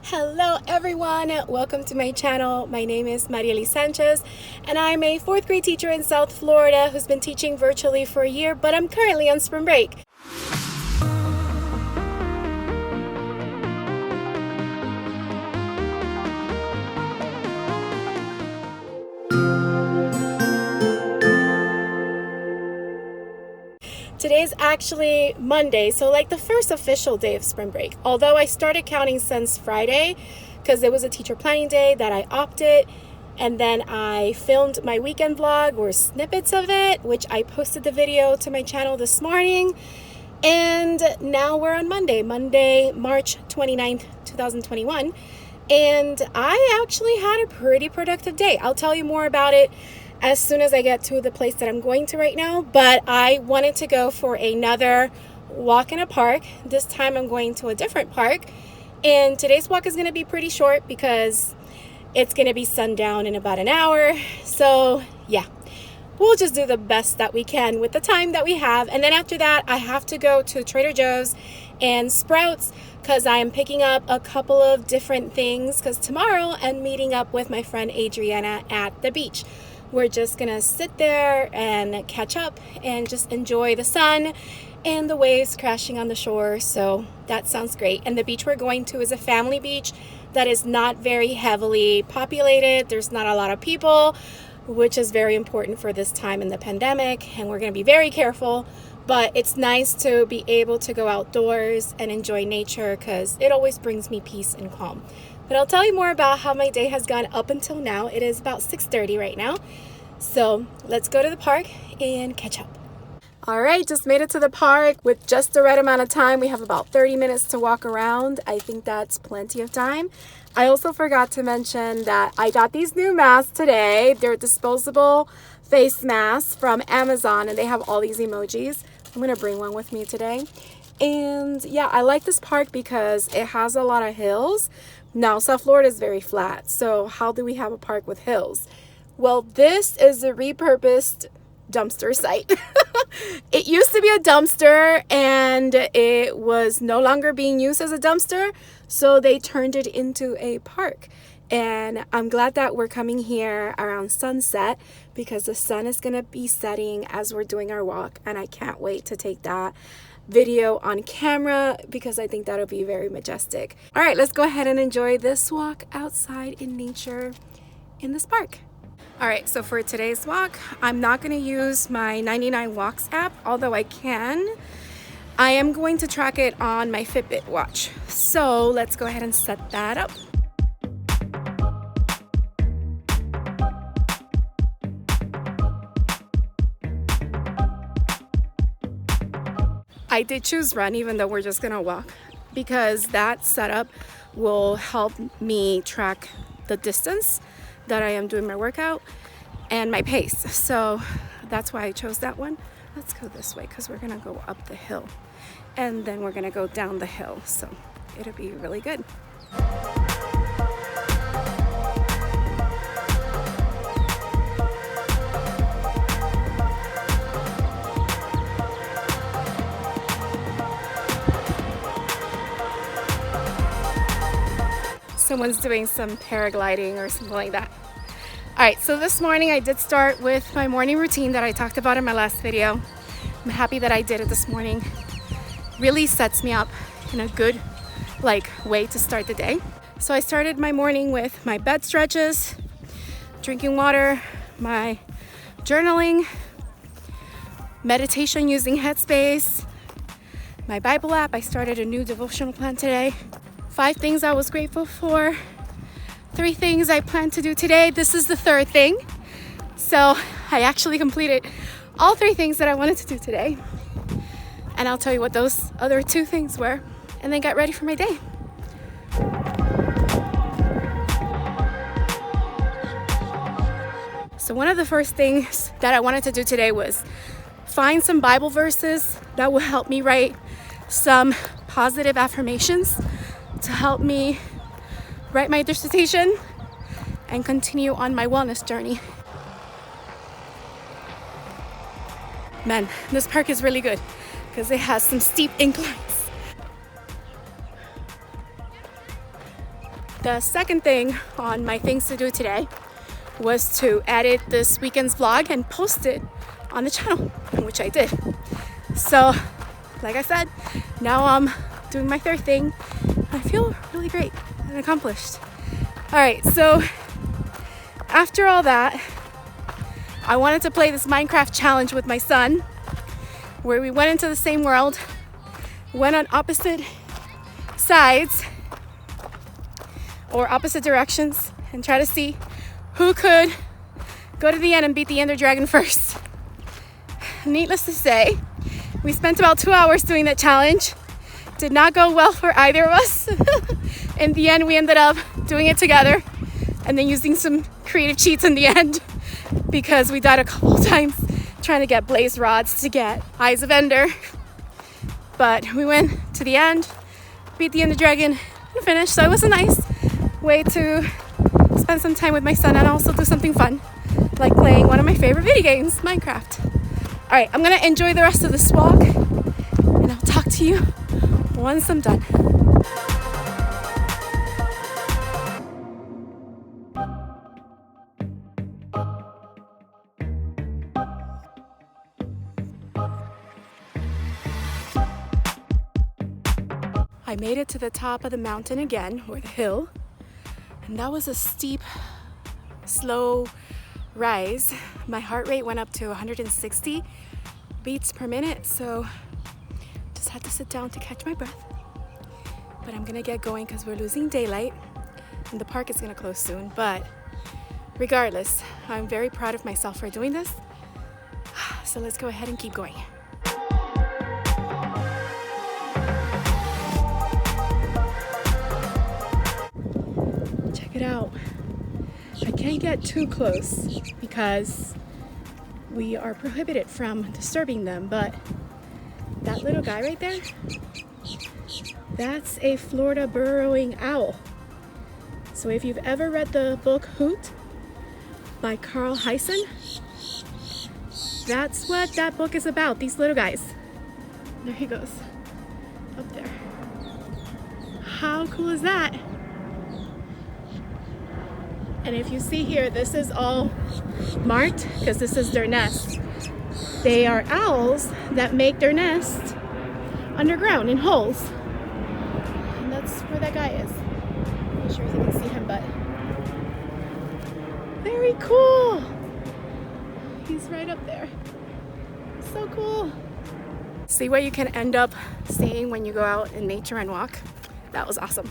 Hello everyone, welcome to my channel. My name is Mariely Sanchez and I'm a 4th grade teacher in South Florida who's been teaching virtually for a year, but I'm currently on spring break. Today is actually Monday, so like the first official day of spring break. Although I started counting since Friday because it was a teacher planning day that I opted, and then I filmed my weekend vlog or snippets of it, which I posted the video to my channel this morning. And now we're on Monday, March 29th, 2021. And I actually had a pretty productive day. I'll tell you more about it as soon as I get to the place that I'm going to right now, but I wanted to go for another walk in a park. This time I'm going to a different park, and today's walk is going to be pretty short because it's going to be sundown in about an hour. So yeah, we'll just do the best that we can with the time that we have. And then after that, I have to go to Trader Joe's and Sprouts because I am picking up a couple of different things, because tomorrow I'm meeting up with my friend Adriana at the beach. We're just gonna sit there and catch up and just enjoy the sun and the waves crashing on the shore. So that sounds great. And the beach we're going to is a family beach that is not very heavily populated. There's not a lot of people, which is very important for this time in the pandemic. And we're gonna be very careful, but it's nice to be able to go outdoors and enjoy nature because it always brings me peace and calm. But I'll tell you more about how my day has gone up until now. It is about 6:30 right now. So let's go to the park and catch up. All right, just made it to the park with just the right amount of time. We have about 30 minutes to walk around. I think that's plenty of time. I also forgot to mention that I got these new masks today. They're disposable face masks from Amazon, and they have all these emojis. I'm gonna bring one with me today. And yeah, I like this park because it has a lot of hills. Now, South Florida is very flat, so how do we have a park with hills? Well, this is a repurposed dumpster site. It used to be a dumpster and it was no longer being used as a dumpster, so they turned it into a park. And I'm glad that we're coming here around sunset because the sun is gonna be setting as we're doing our walk, and I can't wait to take that video on camera because I think that'll be very majestic. All right, let's go ahead and enjoy this walk outside in nature in this park. All right, so for today's walk, I'm not going to use my 99 Walks app, although I can. I am going to track it on my Fitbit watch. So let's go ahead and set that up. I did choose run even though we're just gonna walk because that setup will help me track the distance that I am doing my workout and my pace. So that's why I chose that one. Let's go this way because we're gonna go up the hill and then we're gonna go down the hill. So it'll be really good. Someone's doing some paragliding or something like that. All right, so this morning I did start with my morning routine that I talked about in my last video. I'm happy that I did it this morning. Really sets me up in a good way to start the day. So I started my morning with my bed stretches, drinking water, my journaling, meditation using Headspace, my Bible app. I started a new devotional plan today. 5 things I was grateful for, 3 things I plan to do today. This is the 3rd thing. So I actually completed all 3 things that I wanted to do today. And I'll tell you what those other 2 things were, and then get ready for my day. So one of the first things that I wanted to do today was find some Bible verses that will help me write some positive affirmations to help me write my dissertation and continue on my wellness journey. Man, this park is really good because it has some steep inclines. The second thing on my things to do today was to edit this weekend's vlog and post it on the channel, which I did. So, like I said, now I'm doing my third thing. I feel really great and accomplished. All right, so after all that, I wanted to play this Minecraft challenge with my son, where we went into the same world, went on opposite sides or opposite directions, and try to see who could go to the end and beat the Ender Dragon first. Needless to say, we spent about 2 hours doing that challenge. Did not go well for either of us. In the end, we ended up doing it together and then using some creative cheats in the end because we died a couple times trying to get blaze rods to get Eyes of Ender. But we went to the end, beat the Ender Dragon, and finished. So it was a nice way to spend some time with my son and also do something fun, like playing one of my favorite video games, Minecraft. All right, I'm gonna enjoy the rest of this walk, and I'll talk to you once I'm done. I made it to the top of the mountain again, or the hill, and that was a steep, slow rise. My heart rate went up to 160 beats per minute, so just had to sit down to catch my breath. But I'm gonna get going because we're losing daylight and the park is gonna close soon. But regardless, I'm very proud of myself for doing this. So let's go ahead and keep going. Check it out. I can't get too close because we are prohibited from disturbing them, but that little guy right there, that's a Florida burrowing owl. So if you've ever read the book Hoot by Carl Hyson, that's what that book is about, these little guys. There he goes, up there. How cool is that? And if you see here, this is all marked because this is their nest. They are owls that make their nest underground in holes. And that's where that guy is. I'm not sure if you can see him, but very cool. He's right up there. So cool. See what you can end up seeing when you go out in nature and walk? That was awesome.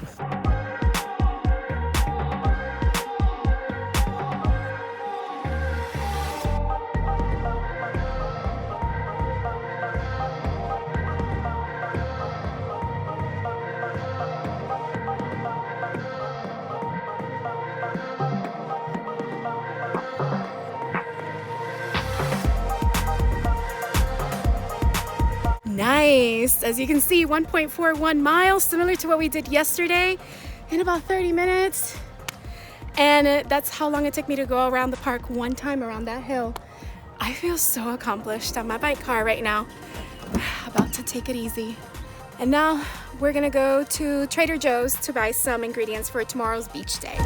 Nice. As you can see, 1.41 miles, similar to what we did yesterday in about 30 minutes. And that's how long it took me to go around the park one time around that hill. I feel so accomplished. I'm at my car right now, about to take it easy. And now we're gonna go to Trader Joe's to buy some ingredients for tomorrow's beach day.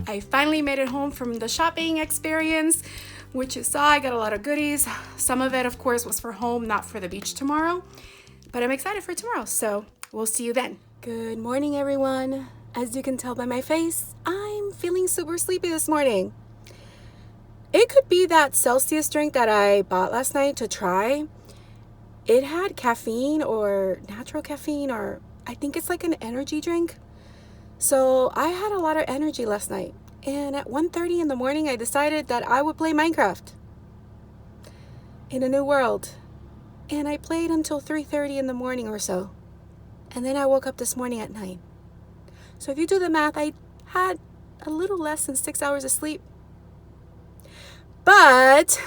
I finally made it home from the shopping experience, which you saw. I got a lot of goodies. Some of it, of course, was for home, not for the beach tomorrow. But I'm excited for tomorrow, so we'll see you then. Good morning, everyone. As you can tell by my face, I'm feeling super sleepy this morning. It could be that Celsius drink that I bought last night to try. It had caffeine or natural caffeine, or I think it's like an energy drink. So I had a lot of energy last night. And at 1:30 in the morning, I decided that I would play Minecraft in a new world. And I played until 3:30 in the morning or so. And then I woke up this morning at 9. So if you do the math, I had a little less than 6 hours of sleep. But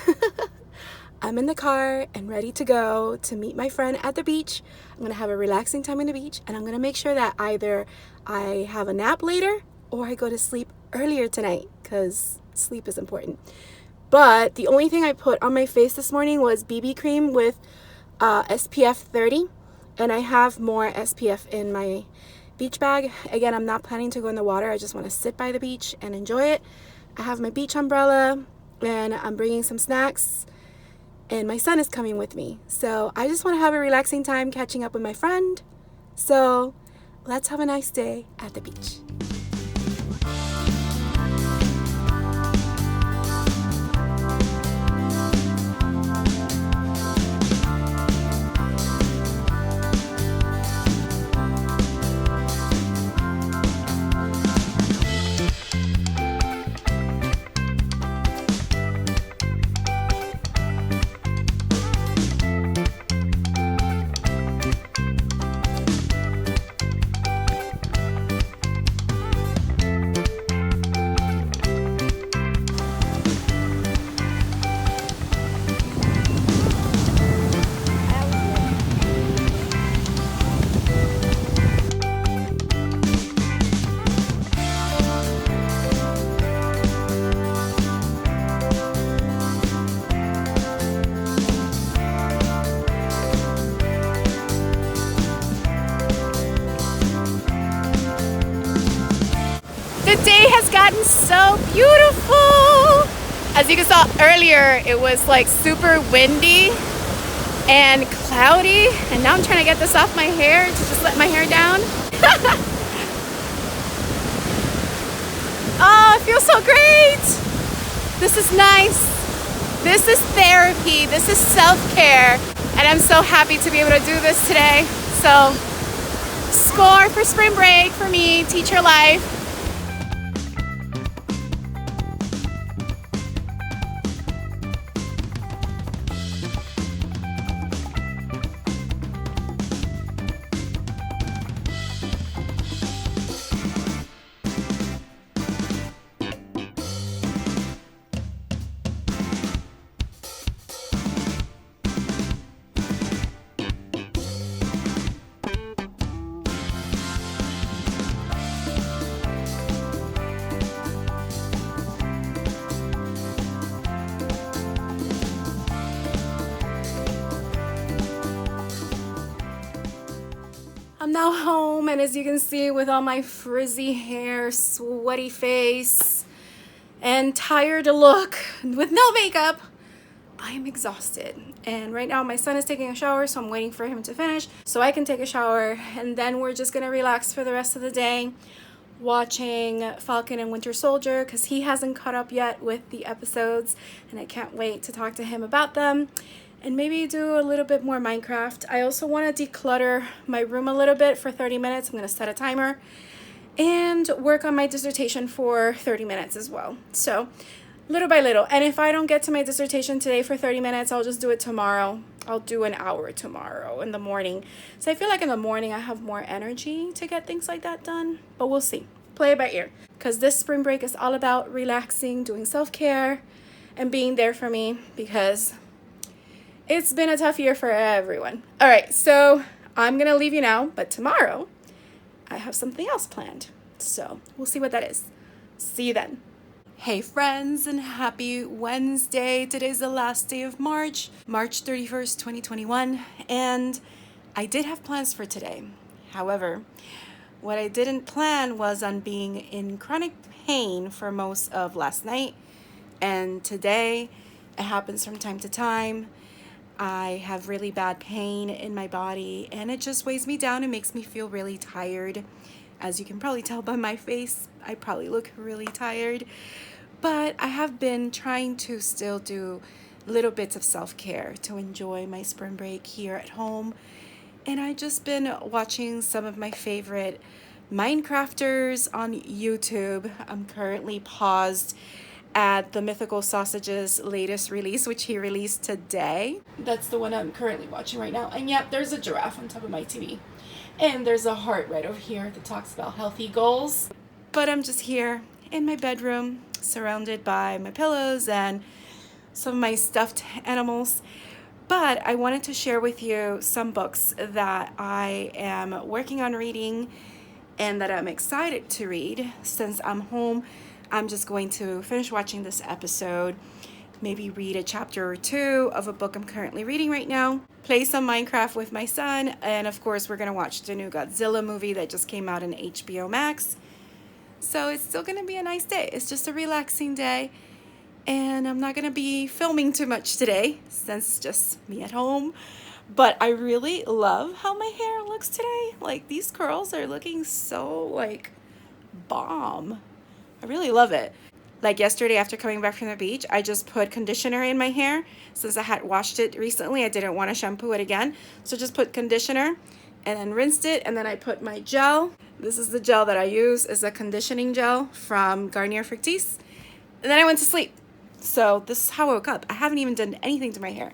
I'm in the car and ready to go to meet my friend at the beach. I'm going to have a relaxing time on the beach, and I'm going to make sure that either I have a nap later or I go to sleep earlier tonight, because sleep is important. But the only thing I put on my face this morning was BB cream with SPF 30, and I have more SPF in my beach bag. Again, I'm not planning to go in the water. I just want to sit by the beach and enjoy it. I have my beach umbrella, and I'm bringing some snacks, and my son is coming with me. So I just want to have a relaxing time catching up with my friend. So let's have a nice day at the beach. The day has gotten so beautiful. As you saw earlier, it was like super windy and cloudy, and now I'm trying to get this off my hair to just let my hair down. Oh, it feels so great. This is nice. This is therapy. This is self-care, and I'm so happy to be able to do this today. So, score for spring break for me, teacher life. I'm now home, and as you can see, with all my frizzy hair, sweaty face, and tired look with no makeup, I am exhausted. And right now my son is taking a shower, so I'm waiting for him to finish so I can take a shower, and then we're just gonna relax for the rest of the day watching Falcon and Winter Soldier, because he hasn't caught up yet with the episodes, and I can't wait to talk to him about them. And maybe do a little bit more Minecraft. I also want to declutter my room a little bit for 30 minutes. I'm going to set a timer and work on my dissertation for 30 minutes as well. So little by little. And if I don't get to my dissertation today for 30 minutes, I'll just do it tomorrow. I'll do an hour tomorrow in the morning. So I feel like in the morning I have more energy to get things like that done, but we'll see. Play it by ear, because this spring break is all about relaxing, doing self-care, and being there for me, because it's been a tough year for everyone. All right, so I'm going to leave you now, but tomorrow I have something else planned. So we'll see what that is. See you then. Hey friends, and happy Wednesday. Today's the last day of March 31st, 2021. And I did have plans for today. However, what I didn't plan was on being in chronic pain for most of last night and today. It happens from time to time. I have really bad pain in my body and it just weighs me down and makes me feel really tired. As you can probably tell by my face, I probably look really tired. But I have been trying to still do little bits of self-care to enjoy my spring break here at home. And I've just been watching some of my favorite Minecrafters on YouTube. I'm currently paused at the Mythical Sausage's latest release, which he released today. That's the one I'm currently watching right now. And yep, there's a giraffe on top of my TV. And there's a heart right over here that talks about healthy goals. But I'm just here in my bedroom, surrounded by my pillows and some of my stuffed animals. But I wanted to share with you some books that I am working on reading and that I'm excited to read. Since I'm home, I'm just going to finish watching this episode, maybe read a chapter or two of a book I'm currently reading right now, play some Minecraft with my son, and of course we're going to watch the new Godzilla movie that just came out in HBO Max. So it's still going to be a nice day. It's just a relaxing day. And I'm not going to be filming too much today since it's just me at home. But I really love how my hair looks today. Like, these curls are looking so, like, bomb. I really love it. Like yesterday after coming back from the beach, I just put conditioner in my hair. Since I had washed it recently, I didn't want to shampoo it again. So just put conditioner and then rinsed it. And then I put my gel. This is the gel that I use. It's a conditioning gel from Garnier Fructis. And then I went to sleep. So this is how I woke up. I haven't even done anything to my hair.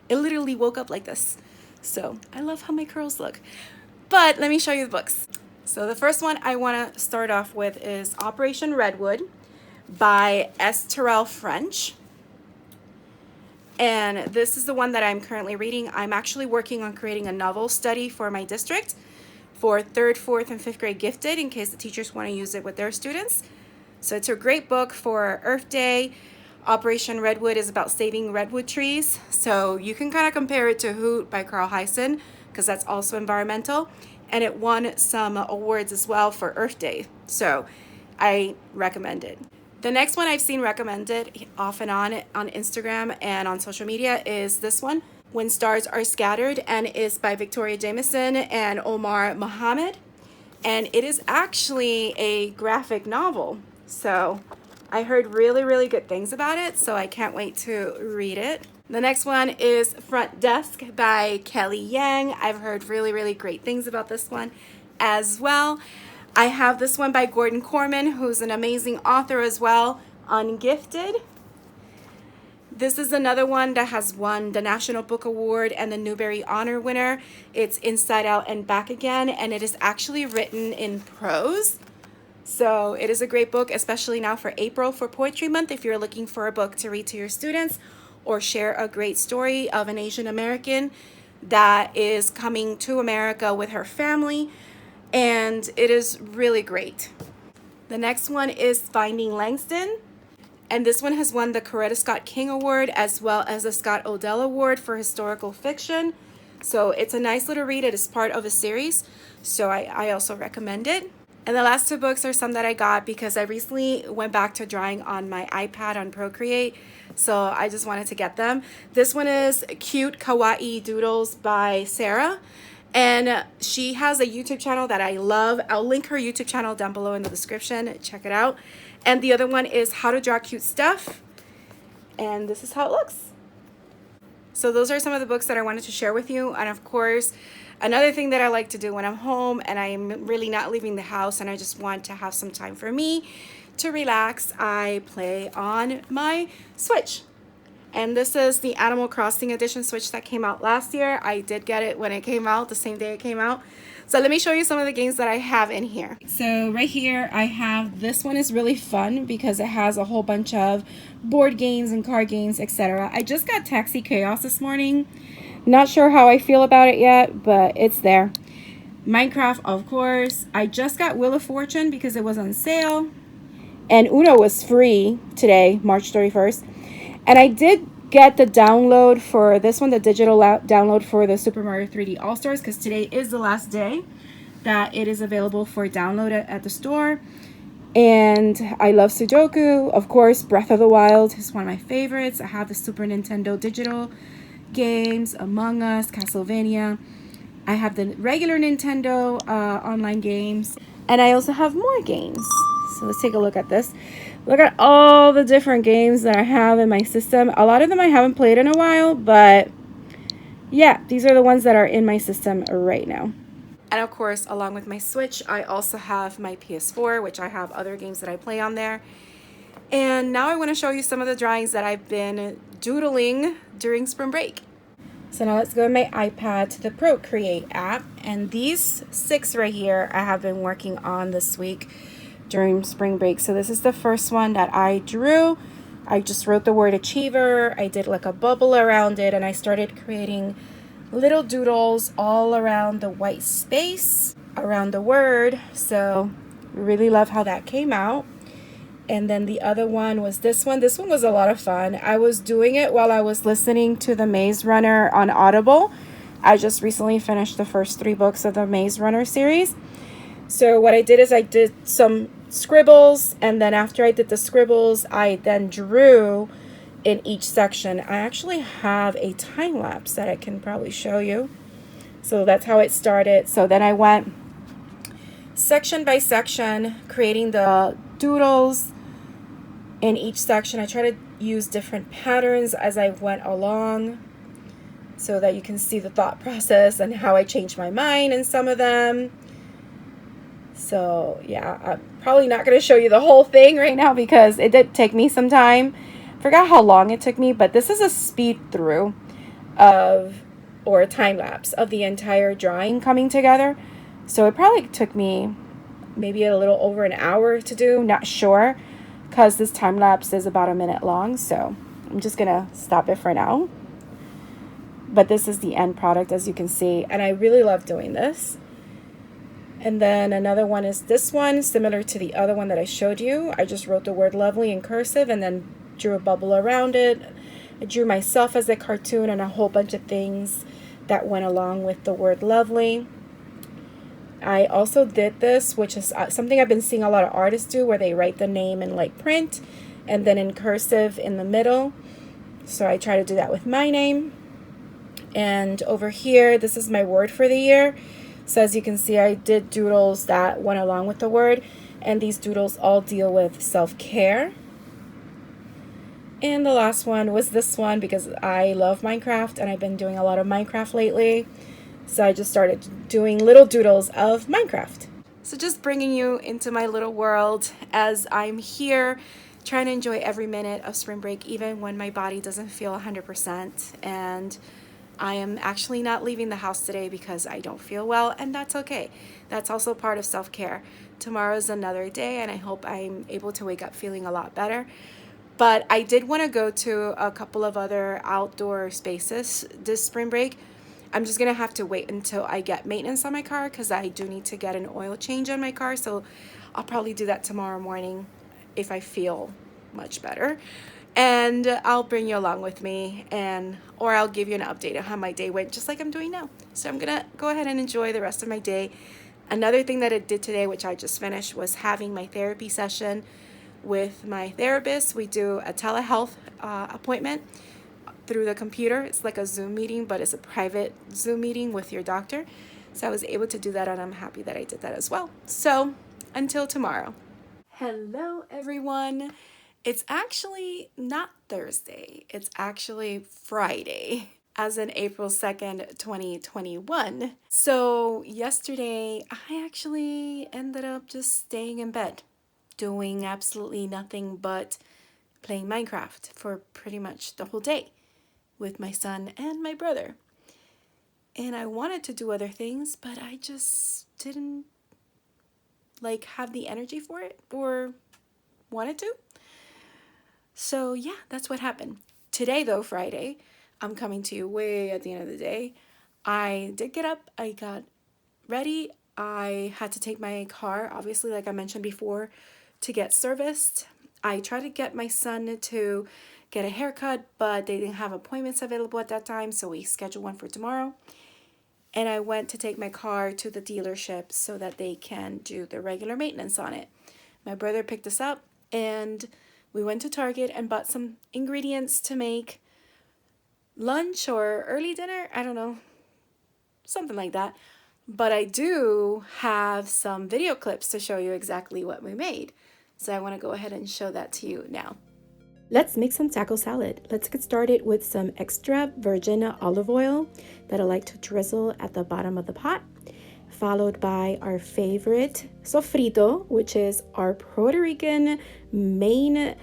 It literally woke up like this. So I love how my curls look. But let me show you the books. So the first one I want to start off with is Operation Redwood by S. Terrell French. And this is the one that I'm currently reading. I'm actually working on creating a novel study for my district for 3rd, 4th, and 5th grade gifted in case the teachers want to use it with their students. So it's a great book for Earth Day. Operation Redwood is about saving redwood trees. So you can kind of compare it to Hoot by Carl Hyson because that's also environmental. And it won some awards as well for Earth Day. So I recommend it. The next one I've seen recommended off and on Instagram and on social media is this one, When Stars Are Scattered, and is by Victoria Jameson and Omar Mohammed. And it is actually a graphic novel. So I heard really, really good things about it, so I can't wait to read it. The next one is Front Desk by Kelly Yang. I've heard really, really great things about this one as well. I have this one by Gordon Corman, who's an amazing author as well, Ungifted. This is another one that has won the National Book Award and the Newbery Honor winner. It's Inside Out and Back Again, and it is actually written in prose. So it is a great book, especially now for April for Poetry Month, if you're looking for a book to read to your students or share a great story of an Asian American that is coming to America with her family. And it is really great. The next one is Finding Langston. And this one has won the Coretta Scott King Award as well as the Scott Odell Award for historical fiction. So it's a nice little read. It is part of a series. So I also recommend it. And the last two books are some that I got because I recently went back to drawing on my iPad on Procreate. So I just wanted to get them. This one is Cute Kawaii Doodles by Sarah. And she has a YouTube channel that I love. I'll link her YouTube channel down below in the description. Check it out. And the other one is How to Draw Cute Stuff. And this is how it looks. So those are some of the books that I wanted to share with you. And of course, another thing that I like to do when I'm home and I'm really not leaving the house and I just want to have some time for me to relax, I play on my Switch. And this is the Animal Crossing Edition Switch that came out last year. I did get it when it came out, the same day it came out. So let me show you some of the games that I have in here. So right here I have, this one is really fun because it has a whole bunch of board games and card games, etc. I just got Taxi Chaos this morning. Not sure how I feel about it yet, but it's there. Minecraft, of course. I just got Wheel of Fortune because it was on sale. And Uno was free today, March 31st. And I did get the download for this one, the digital download for the Super Mario 3D All-Stars, because today is the last day. that it is available for download at the store. And I love Sudoku. Of course, Breath of the Wild is one of my favorites. I have the Super Nintendo digital games, Among Us, Castlevania. I have the regular Nintendo online games. And I also have more games. So let's take a look at this. Look at all the different games that I have in my system. A lot of them I haven't played in a while, but yeah, these are the ones that are in my system right now. And of course, along with my Switch, I also have my PS4, which I have other games that I play on there. And now I want to show you some of the drawings that I've been doodling during spring break. So now let's go to my iPad to the Procreate app. And these 6 right here I have been working on this week during spring break. So this is the first one that I drew. I just wrote the word achiever. I did like a bubble around it, and I started creating little doodles all around the white space around the word. So really love how that came out. And then the other one was this one. This one was a lot of fun. I was doing it while I was listening to the Maze Runner on Audible. I just recently finished the first 3 books of the Maze Runner series. So what I did is I did some scribbles, and then after I did the scribbles, I then drew in each section. I actually have a time lapse that I can probably show you. So that's how it started. So then I went section by section, creating the doodles in each section. I try to use different patterns as I went along so that you can see the thought process and how I changed my mind in some of them. So yeah, I'm probably not going to show you the whole thing right now because it did take me some time. Forgot how long it took me, but this is a speed through of, or a time lapse of the entire drawing coming together. So it probably took me maybe a little over an hour to do, not sure, because this time lapse is about a minute long. So I'm just gonna stop it for now. But this is the end product, as you can see, and I really love doing this. And then another one is this one, similar to the other one that I showed you. I just wrote the word lovely in cursive and then drew a bubble around it. I drew myself as a cartoon and a whole bunch of things that went along with the word lovely. I also did this, which is something I've been seeing a lot of artists do, where they write the name in like print and then in cursive in the middle. So I try to do that with my name. And over here, this is my word for the year. So as you can see, I did doodles that went along with the word, and these doodles all deal with self-care. And the last one was this one because I love Minecraft and I've been doing a lot of Minecraft lately. So I just started doing little doodles of Minecraft. So just bringing you into my little world as I'm here trying to enjoy every minute of spring break, even when my body doesn't feel 100%. And I am actually not leaving the house today because I don't feel well, and that's okay. That's also part of self-care. Tomorrow's another day, and I hope I'm able to wake up feeling a lot better. But I did want to go to a couple of other outdoor spaces this spring break. I'm just going to have to wait until I get maintenance on my car because I do need to get an oil change on my car. So I'll probably do that tomorrow morning if I feel much better. And I'll bring you along with me, or I'll give you an update on how my day went, just like I'm doing now. So I'm going to go ahead and enjoy the rest of my day. Another thing that I did today, which I just finished, was having my therapy session with my therapist. We do a telehealth appointment through the computer. It's like a Zoom meeting, but it's a private Zoom meeting with your doctor. So I was able to do that, and I'm happy that I did that as well. So until tomorrow. Hello, everyone. It's actually not Thursday. It's actually Friday, as in April 2nd, 2021. So yesterday, I actually ended up just staying in bed, doing absolutely nothing but playing Minecraft for pretty much the whole day with my son and my brother. And I wanted to do other things, but I just didn't have the energy for it or wanted to. So yeah, that's what happened. Today though, Friday, I'm coming to you way at the end of the day. I did get up, I got ready. I had to take my car, obviously, like I mentioned before, to get serviced. I tried to get my son to get a haircut, but they didn't have appointments available at that time, so we scheduled one for tomorrow. and I went to take my car to the dealership so that they can do the regular maintenance on it. My brother picked us up, and we went to Target and bought some ingredients to make lunch or early dinner. I don't know, something like that. But I do have some video clips to show you exactly what we made. So I want to go ahead and show that to you now. Let's make some taco salad. Let's get started with some extra virgin olive oil that I like to drizzle at the bottom of the pot, followed by our favorite sofrito, which is our Puerto Rican main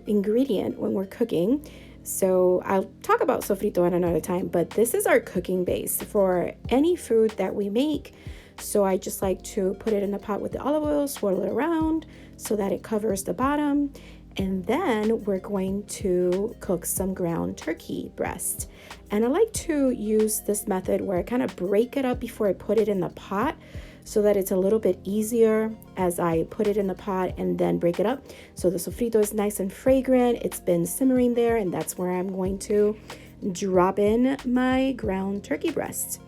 ingredient when we're cooking. So I'll talk about sofrito at another time, but this is our cooking base for any food that we make. So I just like to put it in the pot with the olive oil, swirl it around so that it covers the bottom. And then we're going to cook some ground turkey breast. And I like to use this method where I kind of break it up before I put it in the pot so that it's a little bit easier as I put it in the pot and then break it up. So the sofrito is nice and fragrant. It's been simmering there, and that's where I'm going to drop in my ground turkey breast.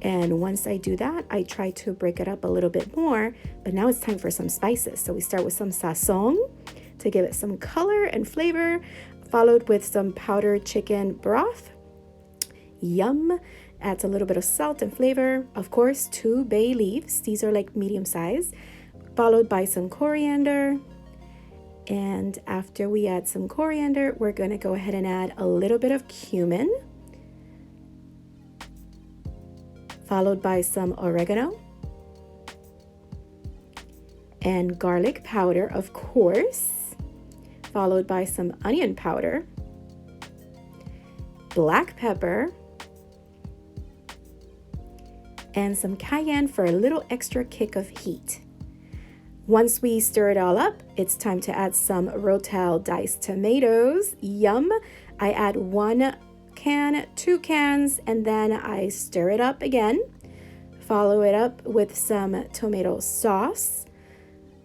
And once I do that, I try to break it up a little bit more, but now it's time for some spices. So we start with some sazon to give it some color and flavor, followed with some powdered chicken broth. Yum. Adds a little bit of salt and flavor. Of course, 2 bay leaves. These are like medium size, followed by some coriander. And after we add some coriander, we're going to go ahead and add a little bit of cumin, followed by some oregano and garlic powder, of course, followed by some onion powder, black pepper, and some cayenne for a little extra kick of heat. Once we stir it all up, it's time to add some Rotel diced tomatoes. Yum! I add 1 can, 2 cans, and then I stir it up again. Follow it up with some tomato sauce.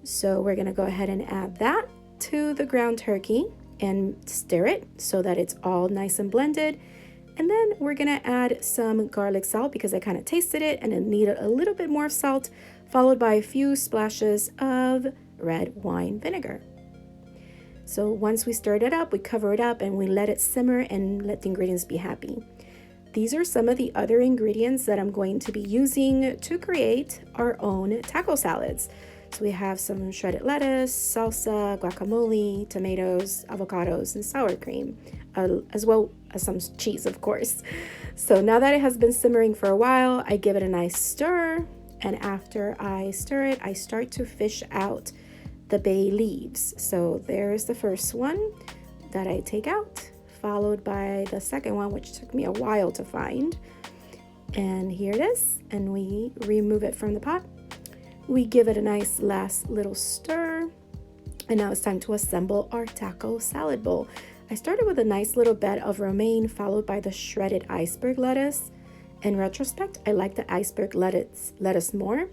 So we're gonna go ahead and add that to the ground turkey and stir it so that it's all nice and blended. And then we're gonna add some garlic salt because I kind of tasted it and it needed a little bit more salt, followed by a few splashes of red wine vinegar. So once we stirred it up, we cover it up and we let it simmer and let the ingredients be happy. These are some of the other ingredients that I'm going to be using to create our own taco salads. So we have some shredded lettuce, salsa, guacamole, tomatoes, avocados, and sour cream, as well as some cheese, of course. So now that it has been simmering for a while, I give it a nice stir. And after I stir it, I start to fish out the bay leaves. So there's the first one that I take out, followed by the second one, which took me a while to find. And here it is. And we remove it from the pot. We give it a nice last little stir, and now it's time to assemble our taco salad bowl. I started with a nice little bed of romaine, followed by the shredded iceberg lettuce. In retrospect, I like the iceberg lettuce more.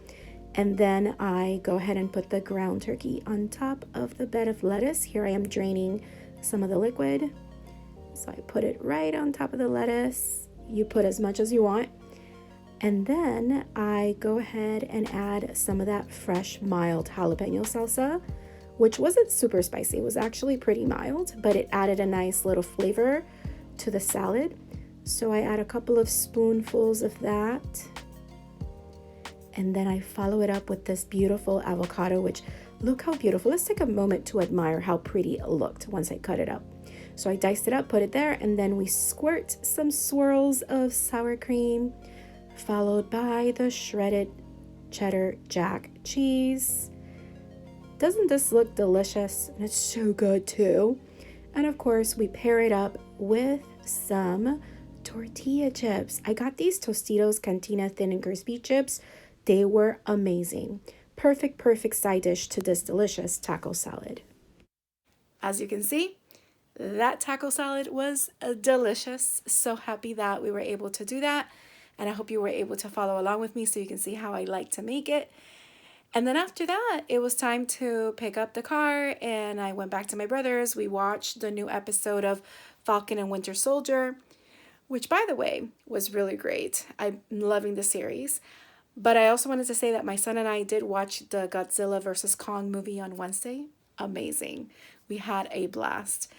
And then I go ahead and put the ground turkey on top of the bed of lettuce. Here I am draining some of the liquid. So I put it right on top of the lettuce. You put as much as you want. And then I go ahead and add some of that fresh, mild jalapeno salsa, which wasn't super spicy. It was actually pretty mild, but it added a nice little flavor to the salad. So I add a couple of spoonfuls of that. And then I follow it up with this beautiful avocado, which look how beautiful. Let's take a moment to admire how pretty it looked once I cut it up. So I diced it up, put it there, and then we squirt some swirls of sour cream, followed by the shredded cheddar jack cheese. Doesn't this look delicious? And it's so good too. And of course, we pair it up with some tortilla chips. I got these Tostitos Cantina Thin and Crispy chips. They were amazing. Perfect side dish to this delicious taco salad. As you can see, that taco salad was delicious. So happy that we were able to do that. And I hope you were able to follow along with me so you can see how I like to make it. And then after that, it was time to pick up the car and I went back to my brother's. We watched the new episode of Falcon and Winter Soldier. which by the way was really great. I'm loving the series. But I also wanted to say that my son and I did watch the Godzilla versus Kong movie on Wednesday. Amazing. We had a blast.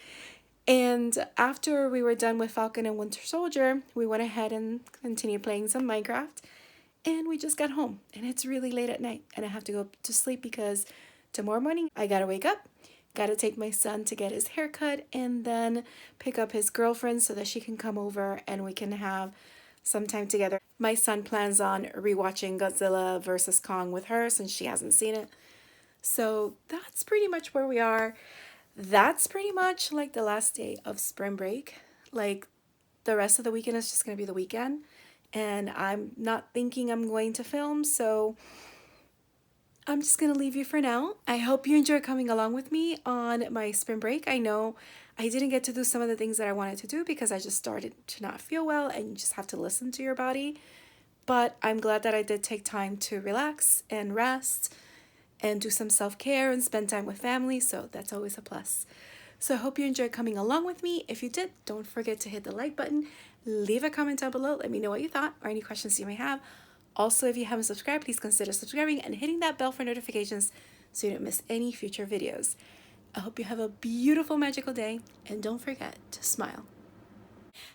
And after we were done with Falcon and Winter Soldier, we went ahead and continued playing some Minecraft. And we just got home. And it's really late at night. And I have to go to sleep because tomorrow morning I gotta wake up. Gotta take my son to get his hair cut and then pick up his girlfriend so that she can come over and we can have some time together. My son plans on rewatching Godzilla versus Kong with her since she hasn't seen it. So that's pretty much where we are. That's pretty much like the last day of spring break. Like the rest of the weekend is just going to be the weekend. And I'm not thinking I'm going to film, so I'm just going to leave you for now. I hope you enjoy coming along with me on my spring break. I know I didn't get to do some of the things that I wanted to do because I just started to not feel well and you just have to listen to your body. But I'm glad that I did take time to relax and rest and do some self-care and spend time with family, so that's always a plus. So I hope you enjoyed coming along with me. If you did, don't forget to hit the like button, leave a comment down below, let me know what you thought or any questions you may have. Also, if you haven't subscribed, please consider subscribing and hitting that bell for notifications so you don't miss any future videos. I hope you have a beautiful, magical day, and don't forget to smile.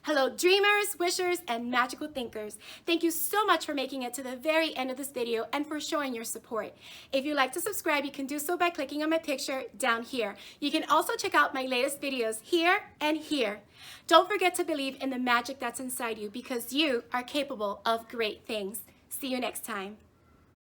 Hello dreamers, wishers, and magical thinkers. Thank you so much for making it to the very end of this video and for showing your support. If you'd like to subscribe, you can do so by clicking on my picture down here. You can also check out my latest videos here and here. Don't forget to believe in the magic that's inside you because you are capable of great things. See you next time.